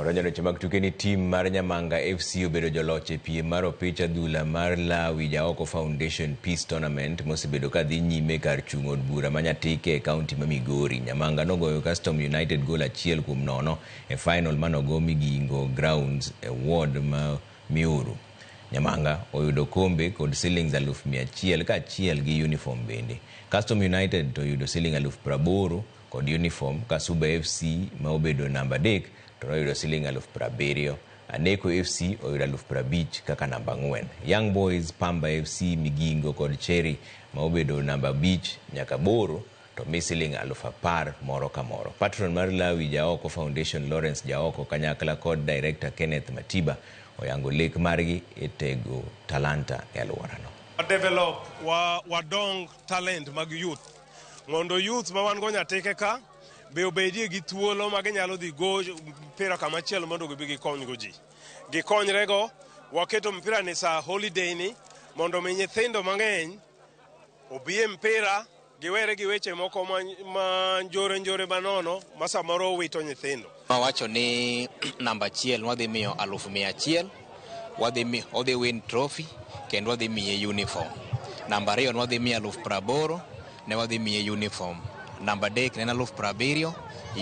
Oronyo chama tuke ni team mar Nyamanga FC obedo joloch e piem mar opich adhula mar Lawi Jaoko Foundation Peace Tournament mosebedo ka dhi nyime kar chung od bura ma Nyatike e kaunti ma Migori. Nyamanga nogoyo Custom United goal 1-0 e final manogo Migingo Grounds e ward ma Miuru. Nyamanga oyudo kombe kod shillings 100,000 ka achiel gi uniform bende. Custom United to oyudo shillings 80,000 kod uniform ka Suba FC ma obedo namba 3 to oyudo shillings 70,000. Aneko FC oyudo 50,000 kaka namba 4. Young Boys, Pamba FC, Migingo kod Cherry ma obedo namba 5 nyaka 8 to mi shillings 10,000 moro ka moro. Patron mar Lawi Jaoko Foundation Lawrence Jaoko kanyakla kod director Kenneth Matiba oyango lek margi etego talanta e alworano. Develop wadong talent mag youth. Mondo youth ma wan go Nyatike ka be obedie gi thuolo ma ginyalo dhi go mpira kama chielo mondo gibi gikony go ji. Gikonyre go waketo mpira ni sa holiday ni mondo mi nyithindo mang'eny obie mpira giwere gi weche moko ma njore banono ma samoro wito nyithindo. Wacho ni namba 1 wadhi miyo 100,000, wadhi win trophy kendo wadhi miye uniform. Namba 2 wadhi miyo 80,000 ne wadhi miye uniform. Namba 3 ne 70,000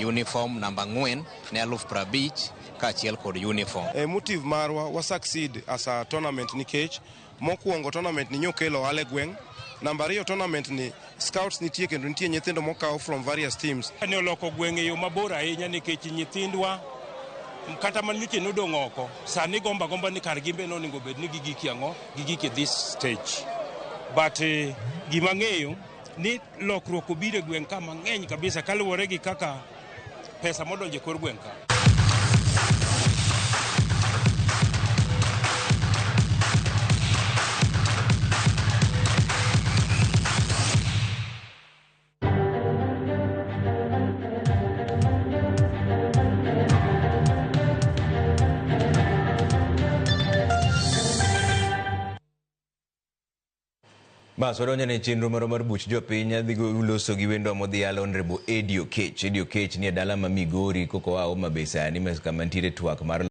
uniform. Namba 4 ne 50,000 ka achiel kod uniform. Motive marwa wa succeed as a tournament nikech mokuongo tournament ni nyokelo ale gweng. Namba 2 tournament ni scouts nitie kendo nitie nyithindo mokaw from various teams. Ne oloko gwenge yo mabor ahinya nikech nyithindwa kata manike nodong' oko sani gomba ni kar gimbe no onego bed ni gigiki this stage. But gima ng'eyo ni lokruok obiro e gweng' ka mang'eny kabisa kaluwore gi kaka pesa modonjo e kor gweng' ka. Wadonjo ne chenro mar buch jopiny adhi loso gi wendo modhialo Honorable Edio Kech. Edio Kech ni e dala ma Migori koko a Homa Bay sani kama nitiere twak mar